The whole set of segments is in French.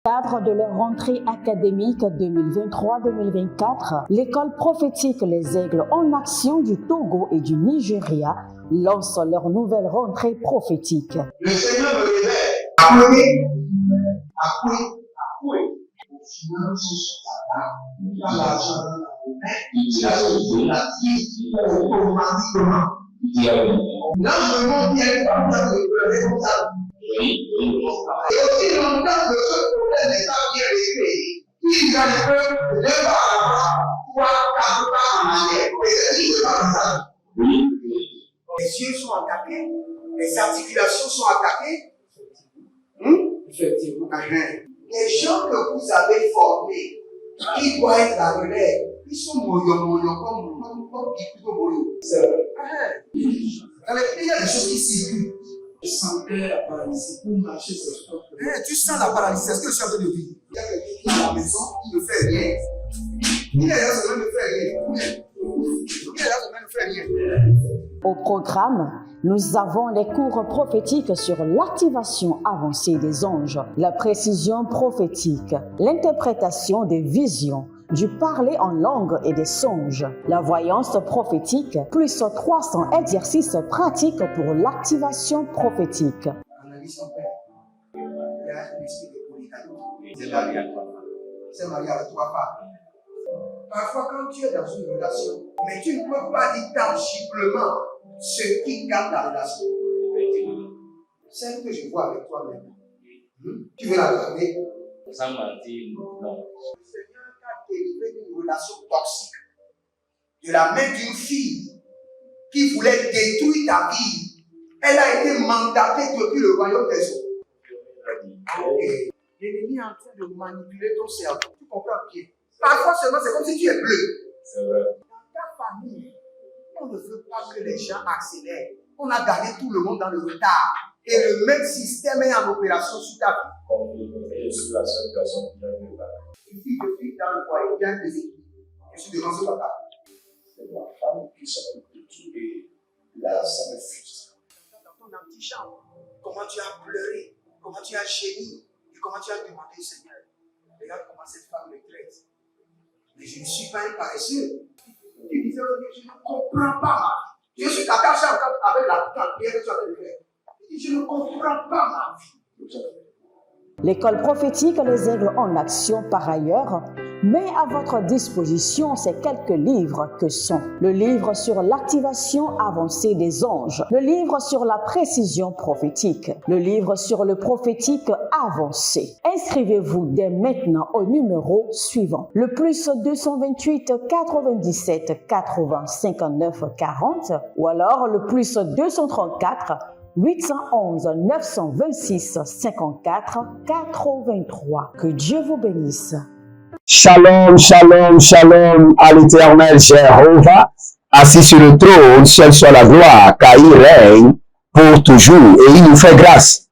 Cadre de leur rentrée académique 2023-2024, l'école prophétique Les Aigles en Action du Togo et du Nigeria lance leur nouvelle rentrée prophétique. Le Seigneur me révèle. Appelez. Au final, il a l'argent dans la automatiquement. L'ange vient comme ça. Et aussi longtemps que ce problème n'est pas bien réglé, il y a un peu de pas à pouvoir pas en arrière. Et c'est ce qui se passe. Les yeux sont attaqués, les articulations sont attaquées. Effectivement. Les gens que vous avez formés, qui doivent être la relève, ils sont moyo comme plutôt moyo. C'est vrai. Dans les pays, il y a des choses qui circulent. Je sentais la paralysie pour marcher sur ce corps. Tu sens la paralysie, c'est ce que je suis en train de dire. Il y a quelqu'un qui est à la maison, il ne fait rien. Il est là, ça ne fait rien. Il est là, ça ne fait rien. Au programme, nous avons les cours prophétiques sur l'activation avancée des anges, la précision prophétique, l'interprétation des visions, du parler en langue et des songes, la voyance prophétique, plus 300 exercices pratiques pour l'activation prophétique. Analyse ton père. Il y a un esprit de polygamy. C'est marié à 3 femmes. Parfois, quand tu es dans une relation, mais tu ne peux pas dire tangiblement ce qui garde la relation. Celle que je vois avec toi maintenant. Tu veux la garder? Sans mentir, non. Le Seigneur t'a délivré d'une relation toxique. De la main d'une fille qui voulait détruire ta vie. Elle a été mandatée depuis le royaume des eaux. Et l'ennemi est en train de manipuler ton cerveau. Tu comprends bien? Parfois seulement, c'est comme si tu es bleu. C'est vrai. Dans ta famille, on ne veut pas que les gens accélèrent. On a gardé tout le monde dans le retard. Et le même système est en opération sur ta vie. Je suis la seule personne qui a vu là. Une fille de fille dans le foyer, bien déséquilibrée. Je suis devant ce papa. C'est ma femme qui s'occupe de tout et là, ça me frustre. Dans ton antichambre, comment tu as pleuré, comment tu as gémi et comment tu as demandé au Seigneur. Regarde comment cette femme me traite. Mais je ne suis pas un paresseux. Tu disais, je ne comprends pas ma vie. Je suis attaché avec la prière que tu as fait de faire. Je ne comprends pas ma vie. L'école prophétique Les Aigles en Action, par ailleurs, met à votre disposition ces quelques livres que sont le livre sur l'activation avancée des anges, le livre sur la précision prophétique, le livre sur le prophétique avancé. Inscrivez-vous dès maintenant au numéro suivant, le plus 228 97 80 59 40 ou alors le plus 234 811 926 54 83. Que Dieu vous bénisse. Shalom, shalom, shalom à l'Éternel Jéhovah, assis sur le trône, seul soit la gloire, car il règne pour toujours et il nous fait grâce.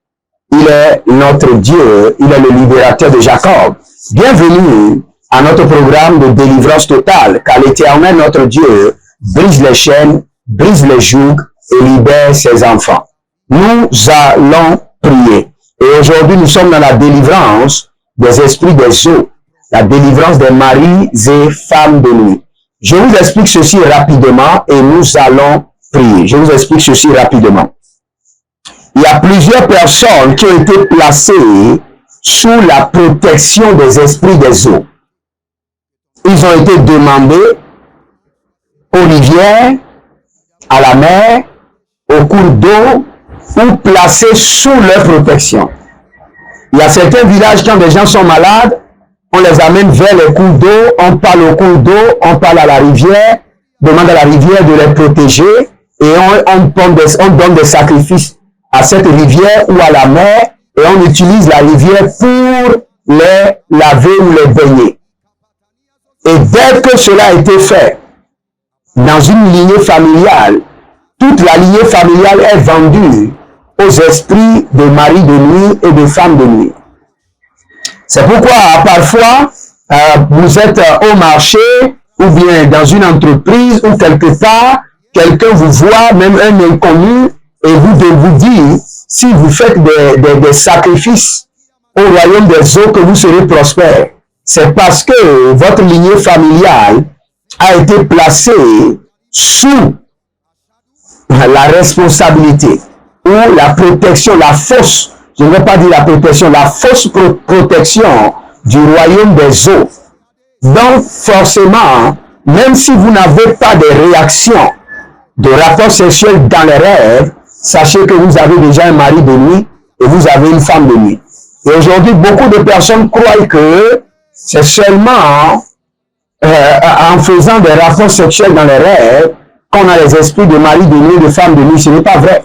Il est notre Dieu, il est le libérateur de Jacob. Bienvenue à notre programme de délivrance totale, car l'Éternel, notre Dieu, brise les chaînes, brise les jougs et libère ses enfants. Nous allons prier. Et aujourd'hui, nous sommes dans la délivrance des esprits des eaux, la délivrance des maris et femmes de nuit. Je vous explique ceci rapidement et nous allons prier. Je vous explique ceci rapidement. Il y a plusieurs personnes qui ont été placées sous la protection des esprits des eaux. Ils ont été demandés aux rivières, à la mer, aux cours d'eau, ou placés sous leur protection. Il y a certains villages, quand des gens sont malades, on les amène vers les cours d'eau, on parle au cours d'eau, on parle à la rivière, demande à la rivière de les protéger, et on donne des sacrifices à cette rivière ou à la mer, et on utilise la rivière pour les laver ou les baigner. Et dès que cela a été fait, dans une lignée familiale, toute la lignée familiale est vendue aux esprits de maris de nuit et de femmes de nuit. C'est pourquoi parfois, vous êtes au marché ou bien dans une entreprise ou quelque part, quelqu'un vous voit, même un inconnu, et vous dit, si vous faites des sacrifices au royaume des eaux que vous serez prospères. C'est parce que votre lignée familiale a été placée sous la responsabilité ou la protection, la fausse, je ne veux pas dire la protection, la fausse protection du royaume des eaux. Donc, forcément, même si vous n'avez pas de réaction de rapport sexuel dans les rêves, sachez que vous avez déjà un mari de nuit et vous avez une femme de nuit. Et aujourd'hui, beaucoup de personnes croient que c'est seulement en faisant des rapports sexuels dans les rêves qu'on a les esprits de mari de nuit et de femme de nuit. Ce n'est pas vrai.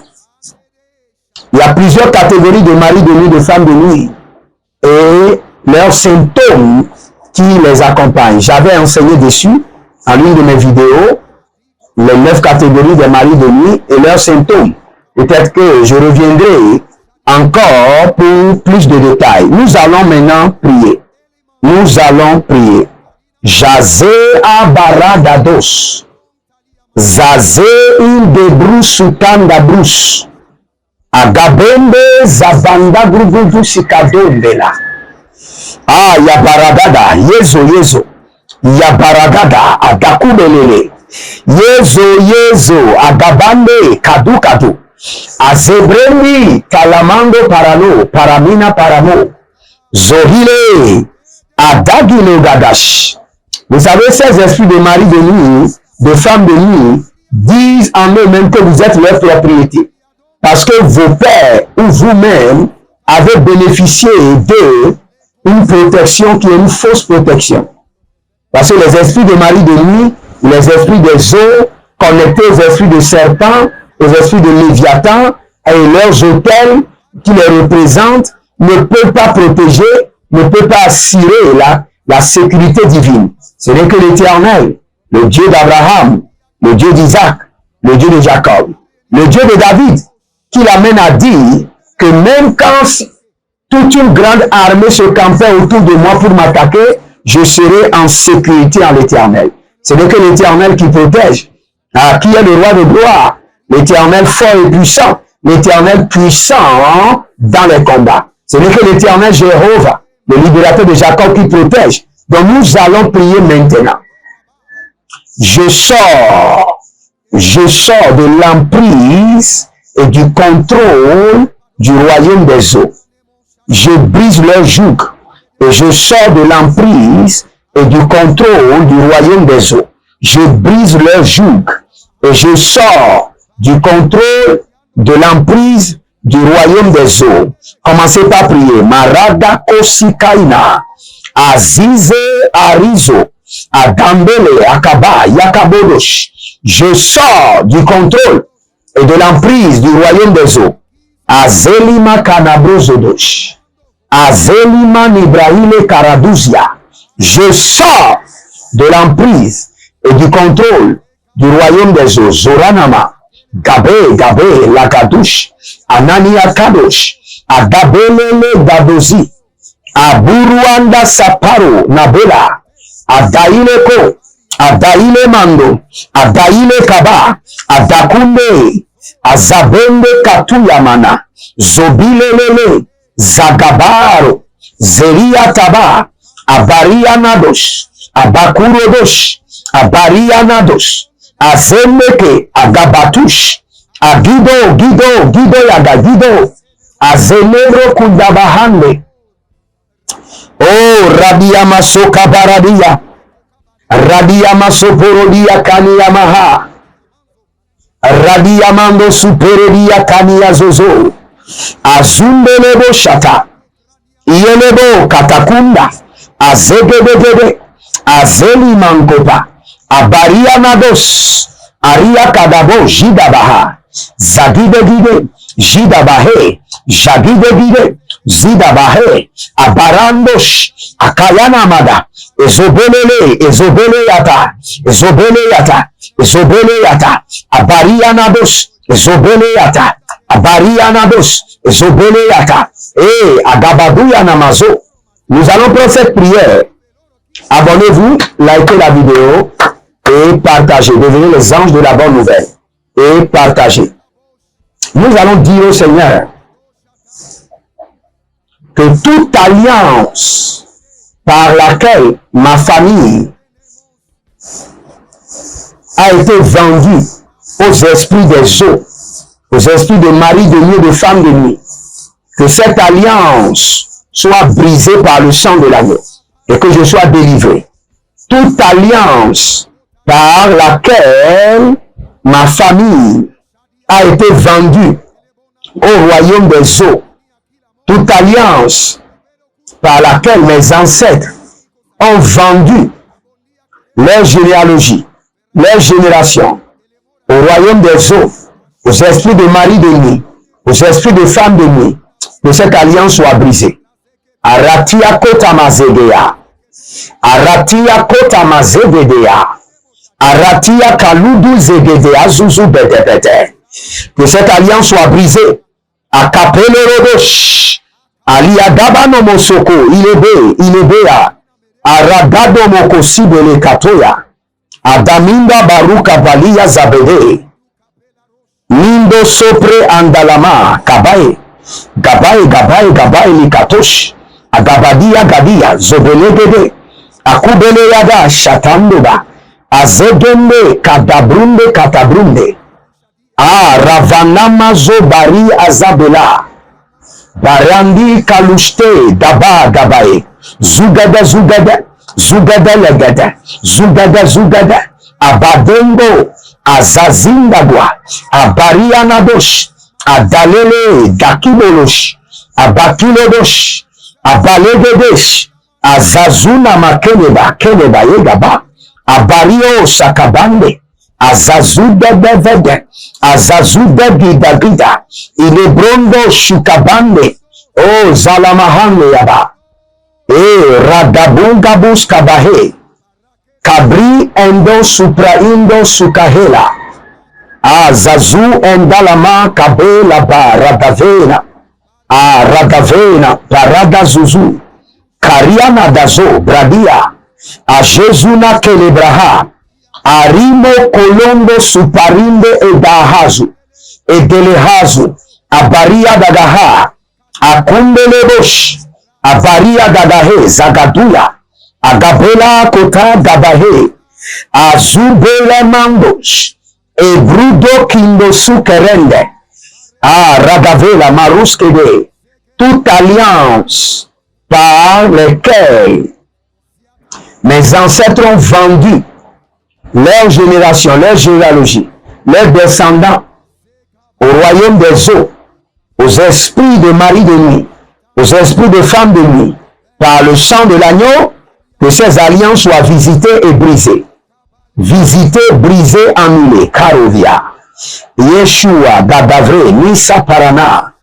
Il y a plusieurs catégories de mari de nuit et de femmes de nuit et leurs symptômes qui les accompagnent. J'avais enseigné dessus en l'une de mes vidéos les 9 catégories des maris de nuit et leurs symptômes. Peut-être que je reviendrai encore pour plus de détails. Nous allons maintenant prier. Nous allons prier. Jazé abaradados. Zazé indebru sutanda brus. Agabembe zabanda grugudu sikadombela. Ah, yabaragada, yezo. Yabaragada, adakubelele. Yezo, agabande, kadu. Azebremi, talamando parano, paramina paramo. Zohile, adagilo gadash. Vous savez, ces esprits de mari de nuit, de femmes de nuit, disent en eux-mêmes que vous êtes leur propriété. Parce que vos pères ou vous-même avez bénéficié d'une protection qui est une fausse protection. Parce que les esprits de mari de nuit, les esprits des eaux, connectés aux esprits de serpents, aux esprits de Léviathan et leurs autels qui les représentent, ne peuvent pas protéger, ne peuvent pas assurer la sécurité divine. Ce n'est que l'Éternel, le Dieu d'Abraham, le Dieu d'Isaac, le Dieu de Jacob, le Dieu de David, qui l'amène à dire que même quand toute une grande armée se campait autour de moi pour m'attaquer, je serai en sécurité en l'Éternel. Ce n'est que l'Éternel qui protège. Ah, qui est le roi de gloire? L'Éternel fort et puissant. L'Éternel puissant dans les combats. Ce n'est que l'Éternel Jéhovah, le libérateur de Jacob, qui protège. Donc nous allons prier maintenant. Je sors de l'emprise et du contrôle du royaume des eaux. Je brise leur joug et je sors de l'emprise et du contrôle du royaume des eaux. Je brise leur joug et je sors du contrôle de l'emprise du royaume des eaux. Commencez par prier. Marada Kosikaina, Azize Arizo, Adambele, Akaba, Yakabodosh. Je sors du contrôle et de l'emprise du royaume des eaux. Azelima Kanabrozodosh. Azelima Nibrahile Karaduzia. Je sors de l'emprise et du contrôle du royaume des eaux. Zoranama. Gabé, Lakadush. Anania Kadosh. Agabelele Gadozi. Aburuanda Saparo Nabela. Adaileko. Adaile Mando. Adaile Kaba. Adakunde. Azabende Katuyamana. Zobilelele. Zagabaro. Zeria Taba. Abaria Nadosh. Abakurodosh. Abaria Nadosh. Azemeke. Agabatush. Gido yaga Gido. Azelebro Kundabahande. Oh, Radia Masoka Baradia. Radia Masoporodia Kaniyamaha. Radia Mando Superedia Kaniya Zozo. Azumbelebo Shata. Iyelebo Katakunda. Azegedegede. Azeli Mankopa. Abaria Nados. Aria Kadabo Jidabaha. Zagidegide. Jidabahe. Jagidegide. Zidabahe. Abarandosh. Akayanamada. Ezobele yata. Abarianados. Ezobele yata. Abarianados. Ezobele yata. Agabadouya namazo. Nous allons faire cette prière. Abonnez-vous, likez la vidéo et partagez. Devenez les anges de la bonne nouvelle et partagez. Nous allons dire au Seigneur, que toute alliance par laquelle ma famille a été vendue aux esprits des eaux, aux esprits de mari de nuit et de femme de nuit, que cette alliance soit brisée par le sang de l'agneau et que je sois délivré. Toute alliance par laquelle ma famille a été vendue au royaume des eaux, toute alliance par laquelle mes ancêtres ont vendu leur généalogie, leur génération au royaume des eaux, aux esprits de mari de nuit, aux esprits de femme de nuit, que cette alliance soit brisée. Aratia kota mazedea, aratia kota mazedea, aratia kaludu zedea zuzu bedebede. Que cette alliance soit brisée. Akapele rodosh, aliadaba no mosoko, ilebea, aragado mokosibele katoya, adaminda baruka balia zabede, nindo sopre andalama, kabaye, gabaye likatosh, agabadia gadia, zobelegede, akubele yada shatandoba, azegende katabrunde, Ravanama Zobari Azabela, Barandi Kalushte, Daba Gabaye, Zugada Legada, Abadengo, Azazindagwa, Abarianadosh, Adalele, Dakibolosh, Abakilodosh, Abalegedesh, Azazuna Makeleba, Yegaba, Abario Sakabande, Azazuda Bevede, Azazuda Gida, Ilebrondo Shukabande, O Zalamahane Yaba, Radabunga Buskabahe, Kabri Endo Supraindo Sukahela, Azazu Endalama Kabela Ba Radavena, Parada Zuzu, Kariana Dazo, Bradia, Ajezuna Kelebraha, Arimo Colombo Suparinde Edahazu, Edelehazu, Abaria Dagaha, Akundelebosh, Abaria Dagahe, Zagadula, Agabela Kota Gabahe, Azubela Mandosh, Ebrudo Kindo Sukerende, Radavela Maruskede, toute alliance par laquelle mes ancêtres ont vendu leur génération, leur généalogie, leurs descendants au royaume des eaux, aux esprits de mari de nuit, aux esprits de femme de nuit, par le sang de l'agneau, que ces alliances soient visitées et brisées. Visitées, brisées, annulées. Karovia, Yeshua, Gadavre, Nisa Parana,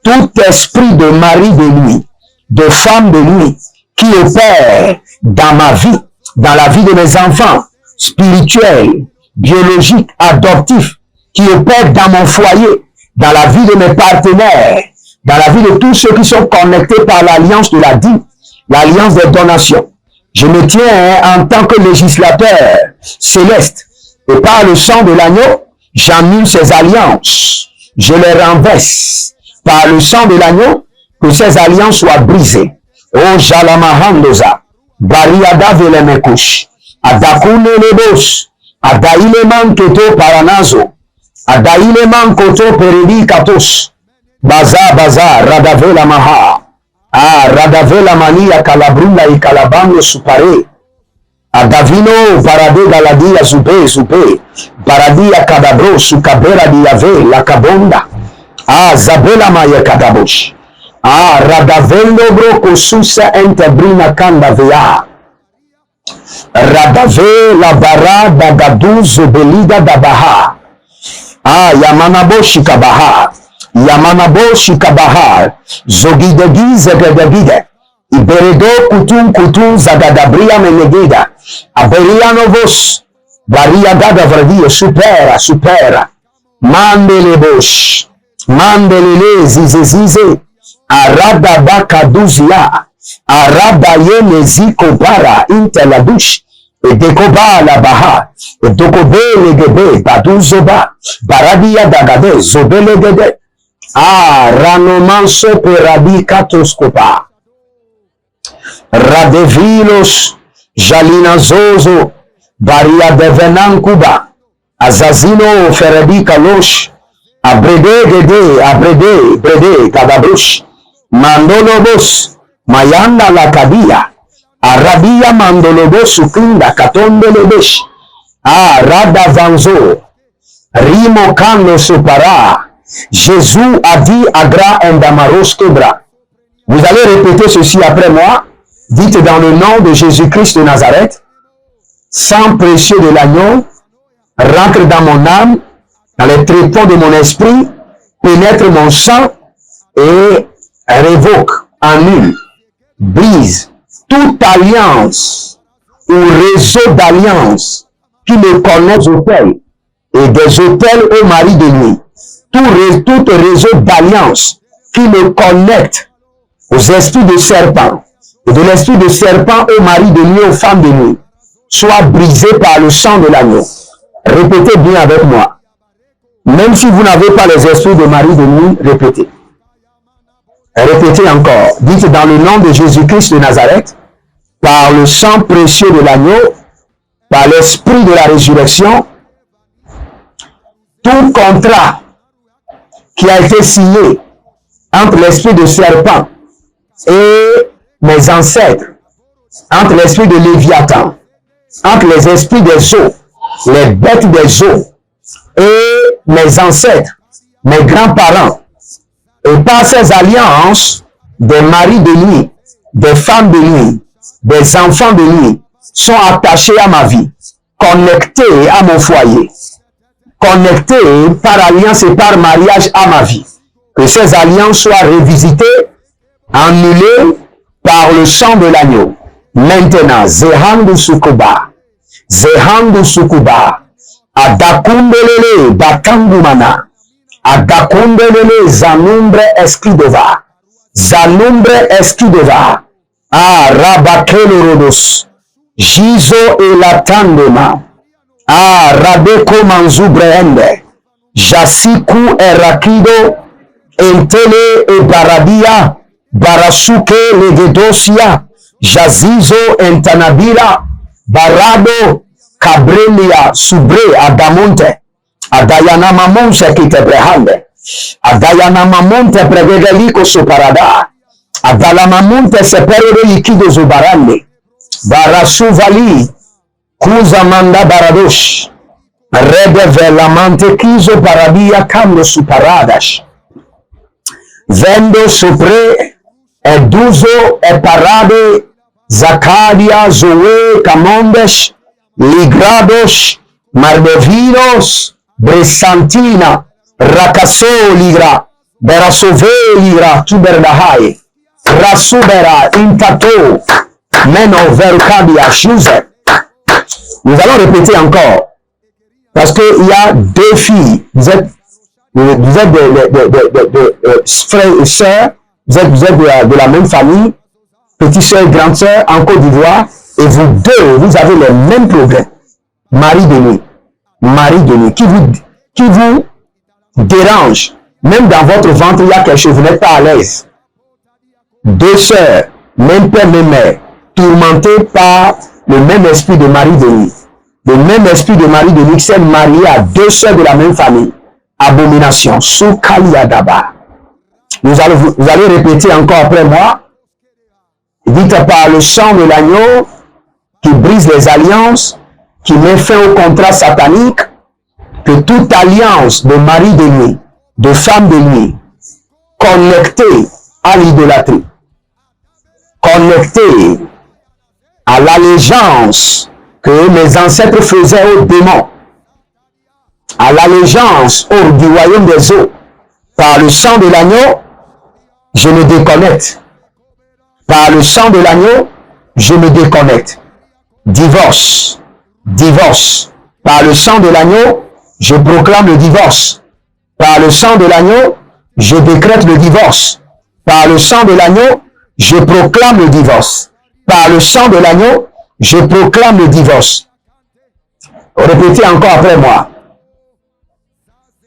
tout esprit de mari de nuit, de femme de nuit, qui opère dans ma vie, dans la vie de mes enfants, spirituel, biologique, adoptif, qui opère dans mon foyer, dans la vie de mes partenaires, dans la vie de tous ceux qui sont connectés par l'alliance de la dîme, l'alliance des donations. Je me tiens en tant que législateur céleste et par le sang de l'agneau, j'annule ces alliances, je les renverse par le sang de l'agneau, que ces alliances soient brisées. Oh Jalamahandoza, Bariada Velemekush, Adakune Lebos, Adaïleman Keto Paranazo, Adaïleman Koto Peredi Katos, Baza, Radavela Maha, Radavela Mania Calabrula y Calabano Supare, Adavino Parade Galadia Supe, Paradia Cadabro, Sucabera Diave, La Cabonda, Zabela Maya Cadabosh, Radavelo Broco Susa Entebrina Candavea, Radave la Barada Gaduz Belida Dabaha, Yamanabo Shikabaha, Zogidegi Zegedegide, Iberedo Kutum Zagadabria Menegida, Aberianovos, Varia Gadavradio, supera, Mandelebosh, Mandelele Zize, Arada Bakaduzla, Arada Yenezi Kopara, Inteladush, et Dekoba la Baha, et Dokobe Legebe, Baduzoba, Baradia Dagade, Zobelegede, Ah, ranomanso peradi katoskopa. Radevilos jalinazozo baria devenankuba. Azazino feredi kalosh. Abrede gede, abrede, brede, kadabrush. Mandolobos, mayanda la kadia. Arabia mandolobos sukinda katondelebes. Ah, rada vanzo. Rimo kando supara. Jésus a dit à Gra Endamaros Kebra. Vous allez répéter ceci après moi. Dites dans le nom de Jésus-Christ de Nazareth. Sang précieux de l'agneau, rentre dans mon âme, dans les tréfonds de mon esprit, pénètre mon sang et révoque, annule, brise toute alliance ou réseau d'alliance qui me connaît aux hôtels et des hôtels au mari de nuit. Tout réseau d'alliance qui me connecte aux esprits de serpent et de l'esprit de serpent au mari de nuit, aux femmes de nuit, soit brisé par le sang de l'agneau. Répétez bien avec moi. Même si vous n'avez pas les esprits de mari de nuit, répétez. Répétez encore. Dites dans le nom de Jésus-Christ de Nazareth, par le sang précieux de l'agneau, par l'esprit de la résurrection, tout contrat qui a été signé entre l'esprit de serpent et mes ancêtres, entre l'esprit de Léviathan, entre les esprits des eaux, les bêtes des eaux et mes ancêtres, mes grands-parents, et par ces alliances, des maris de nuit, des femmes de nuit, des enfants de nuit sont attachés à ma vie, connectés à mon foyer, connectés par alliance et par mariage à ma vie. Que ces alliances soient revisitées, annulées par le sang de l'agneau. Maintenant, Zehandu Sukuba, Adakundelele Bakangumana, Adakundelele Zanumbre Eskidova, Ah, Rabakelorodos, Jizo et la Tandema, Ah, Rabeko Manzubrehende, Jasiku Erakido, Entele et Baradia, Barasuke Legedosia, Jazizo Entanabira, Barado, Cabrelia, Subre, Adamonte, Adayana Mamonse Kitebrehande, Adayana Mamonte Pregedeliko Soparada, Adala Mamonte Sepere Likido Zubarande, Barasuvali, Kuzamanda Baradosh, Rede Velamante Kizo Paradia Kamlo Suparadas, Vendo Supre, Eduzo Eparade, Zacaria, Zoe, Camondes, Ligrados, Mardeviros, Bresantina, Racaso Ligra, Berasove Ligra, Tuberdahai, Rasubera, Intato, Meno, Vercadia, Chuse. Nous allons répéter encore, parce qu'il y a deux filles, vous êtes frères et sœurs, vous êtes de la même famille, petite sœur et grande sœur en Côte d'Ivoire, et vous deux, vous avez les mêmes problèmes. Mari de nuit, qui vous dérange. Même dans votre ventre, il y a quelque chose, vous n'êtes pas à l'aise. Deux sœurs, même père, même mère, tourmentées par le même esprit de mari de nuit. Le même esprit de mari de nuit qui s'est marié à deux sœurs de la même famille. Abomination. Soukaliadaba. Vous allez répéter encore après moi. Dites par le sang de l'agneau qui brise les alliances, qui met fin au contrat satanique, que toute alliance de mari de nuit, de femme de nuit, connectée à l'idolâtrie, connectée à l'allégeance que mes ancêtres faisaient aux démons, à l'allégeance du royaume des eaux, par le sang de l'agneau, je me déconnecte. Par le sang de l'agneau, je me déconnecte. Divorce. Divorce. Par le sang de l'agneau, je proclame le divorce. Par le sang de l'agneau, je décrète le divorce. Par le sang de l'agneau, je proclame le divorce. Par le sang de l'agneau, je proclame le divorce. Répétez encore après moi.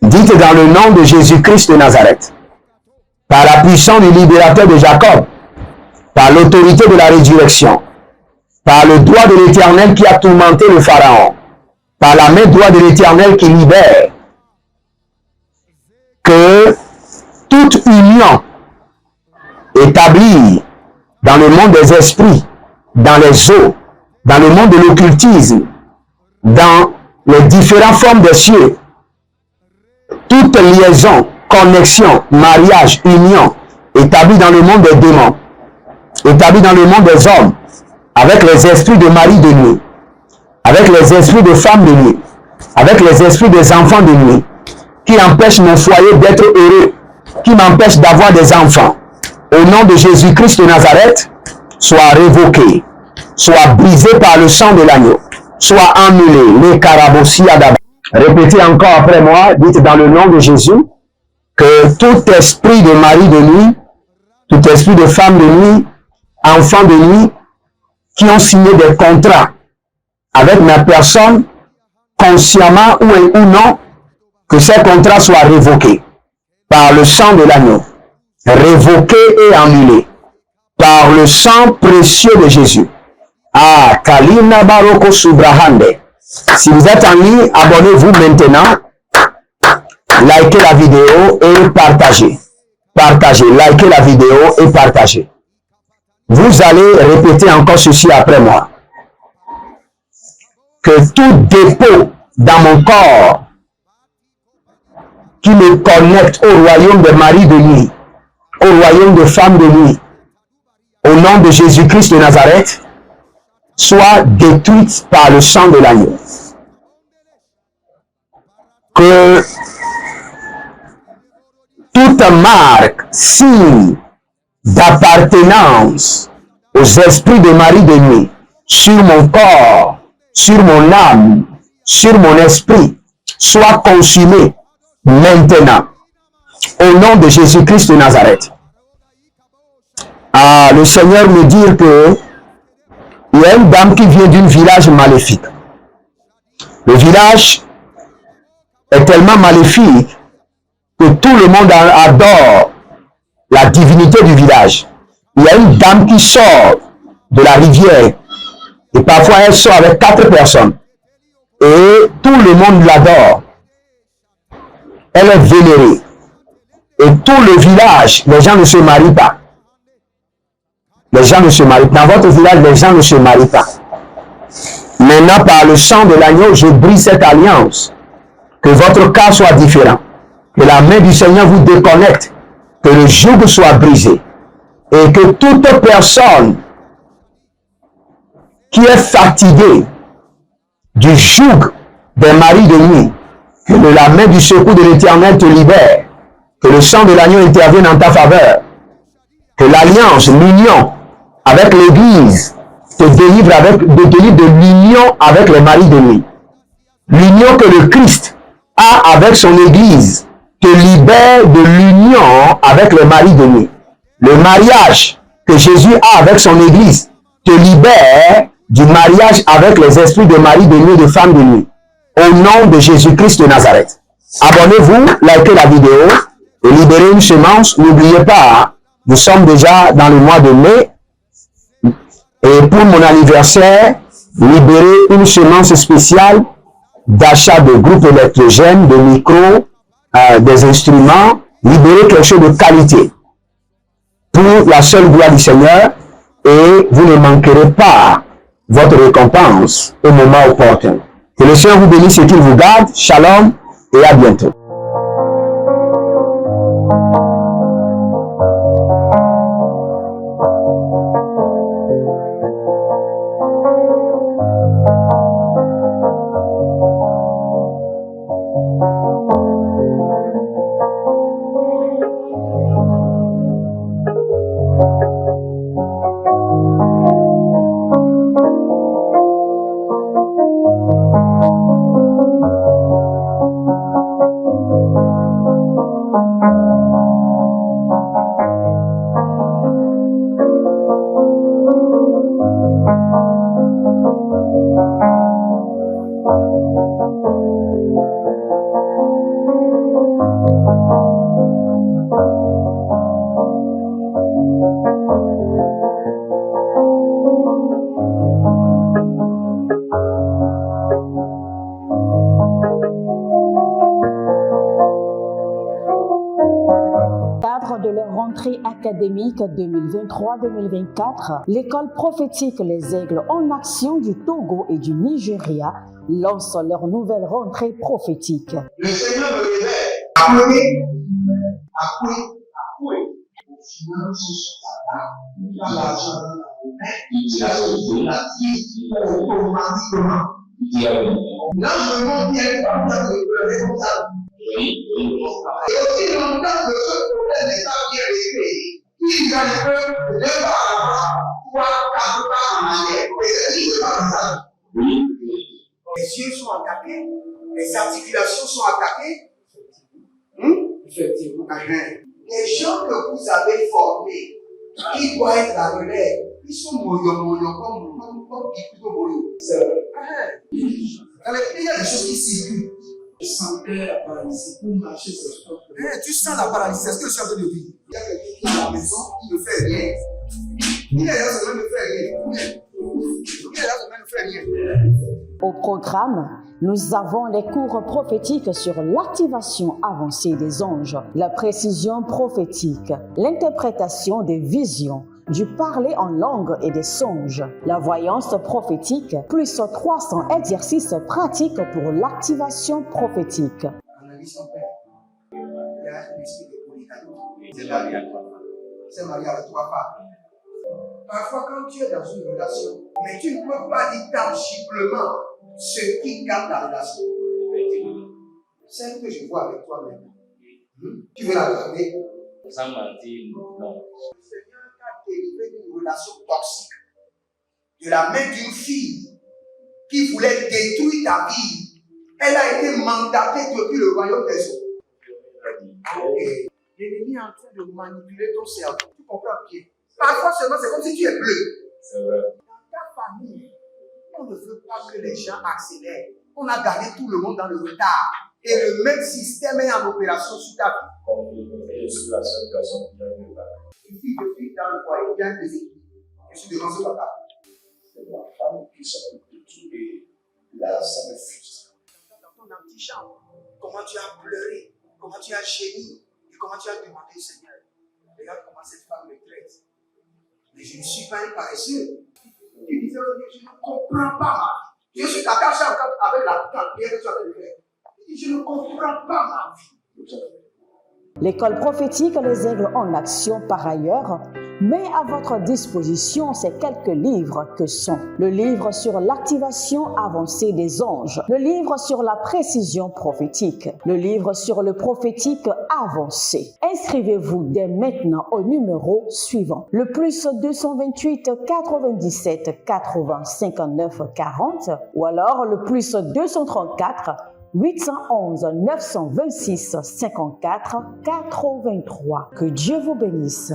Dites dans le nom de Jésus-Christ de Nazareth. par la puissance du libérateur de Jacob, par l'autorité de la résurrection, par le droit de l'Éternel qui a tourmenté le Pharaon, par la main droite de l'Éternel qui libère, que toute union établie dans le monde des esprits, dans les eaux, dans le monde de l'occultisme, dans les différentes formes des cieux, toute liaison, connexion, mariage, union, établie dans le monde des démons, établie dans le monde des hommes, avec les esprits de mari de nuit, avec les esprits de femmes de nuit, avec les esprits des enfants de nuit, qui empêchent mon foyer d'être heureux, qui m'empêchent d'avoir des enfants, au nom de Jésus-Christ de Nazareth, soit révoqué, soit brisé par le sang de l'agneau, soit annulé. Les carabossi adaba. Répétez encore après moi, dites dans le nom de Jésus, que tout esprit de mari de nuit, tout esprit de femme de nuit, enfant de nuit, qui ont signé des contrats avec ma personne, consciemment ou non, que ces contrats soient révoqués par le sang de l'agneau, révoqués et annulés par le sang précieux de Jésus. Ah, Kalina Baroko Subrahande. Si vous êtes en ligne, abonnez-vous maintenant, likez la vidéo et partagez. Partagez, likez la vidéo et partagez. Vous allez répéter encore ceci après moi. Que tout dépôt dans mon corps qui me connecte au royaume des maris de nuit, au royaume des femmes de nuit, au nom de Jésus-Christ de Nazareth, soit détruite par le sang de l'agneau. Que toute marque, signe d'appartenance aux esprits de mari de nuit sur mon corps, sur mon âme, sur mon esprit, soit consumée maintenant, au nom de Jésus-Christ de Nazareth. Ah, le Seigneur me dit que il y a une dame qui vient d'un village maléfique. Le village est tellement maléfique que tout le monde adore la divinité du village. Il y a une dame qui sort de la rivière et parfois elle sort avec 4 personnes et tout le monde l'adore. Elle est vénérée et tout le village, les gens ne se marient pas. Les gens ne se marient pas. Dans votre village, les gens ne se marient pas. Maintenant, par le sang de l'agneau, je brise cette alliance. Que votre cas soit différent. Que la main du Seigneur vous déconnecte. Que le joug soit brisé. Et que toute personne qui est fatiguée du joug des maris de nuit, que la main du secours de l'Éternel te libère. Que le sang de l'agneau intervienne en ta faveur. Que l'alliance, l'union avec l'Église te délivre de l'union avec les maris de nuit. L'union que le Christ a avec son Église te libère de l'union avec les maris de nuit. Le mariage que Jésus a avec son Église te libère du mariage avec les esprits de maris de nuit et de femmes de nuit. Au nom de Jésus-Christ de Nazareth. Abonnez-vous, likez la vidéo et libérez une semence. N'oubliez pas, nous sommes déjà dans le mois de mai. Et pour mon anniversaire, libérer une semence spéciale d'achat de groupes électrogènes, de micros, des instruments, libérer quelque chose de qualité pour la seule gloire du Seigneur et vous ne manquerez pas votre récompense au moment opportun. Que le Seigneur vous bénisse et qu'il vous garde. Shalom et à bientôt. académique 2023-2024, l'école prophétique Les Aigles en Action du Togo et du Nigeria lance leur nouvelle rentrée prophétique. Le Seigneur me révèle. Appelez. Au final, ce sera dans l'argent dans la main. Il a sauvé la vie automatiquement. Là, je me bien comme ça, de pleurer comme ça. Et aussi longtemps que ce problème n'est pas bien réglé, il y a un peu de pas à l'avant, pouvoir quatre pas en arrière. Et c'est ce qui se passe. Les yeux sont attaqués, les articulations sont attaquées. Effectivement. Les gens que vous avez formés, qui doivent être la relève, ils sont moyo comme plutôt moyo. C'est vrai. Il y a des choses qui circulent. Je sentais la paralysie pour marcher sur ce corps. Tu sens la paralysie, c'est ce que je suis en train de dire. Il y a quelqu'un qui est à la maison, qui ne fait rien. Il est là, ça ne fait rien. Il est là, ça ne fait rien. Au programme, nous avons les cours prophétiques sur l'activation avancée des anges, la précision prophétique, l'interprétation des visions, du parler en langue et des songes, la voyance prophétique, plus 300 exercices pratiques pour l'activation prophétique. Analyse son père. Il y a un esprit de polygamie. C'est marié à trois femmes. C'est marié à trois femmes. Parfois, quand tu es dans une relation, mais tu ne peux pas dire tangiblement ce qui garde la relation. Celle que je vois avec toi maintenant. Tu veux la garder? Sans mentir, non. Le Seigneur t'a délivré d'une relation toxique. De la main d'une fille qui voulait détruire ta vie. Elle a été mandatée depuis le royaume des eaux. Et l'ennemi est en train de manipuler ton cerveau. Tu comprends bien? Parfois seulement, c'est comme si tu es bleu. C'est vrai. Dans ta famille, on ne veut pas que les gens accélèrent. On a gardé tout le monde dans le retard. Et le même système est en opération sur ta vie. Comme je suis la seule personne qui a vu ça. Une fille de fille dans le foyer bien déséquilibrée. Je suis devant ce papa. C'est ma femme qui s'occupe de tout et là, ça me frustre. Dans ton antichambre, comment tu as pleuré, comment tu as gémi et comment tu as demandé au Seigneur. Regarde comment cette femme me traite. Mais je ne suis pas un paresseux. Tu disais, je ne comprends pas ma vie. Je suis attaché avec la prière que tu as fait de faire. Je ne comprends pas ma vie. L'école prophétique Les Aigles en Action, par ailleurs, met à votre disposition ces quelques livres que sont le livre sur l'activation avancée des anges, le livre sur la précision prophétique, le livre sur le prophétique avancé. Inscrivez-vous dès maintenant au numéro suivant, le plus 228 97 80 59 40 ou alors le plus 234 811 926 54 83. Que Dieu vous bénisse.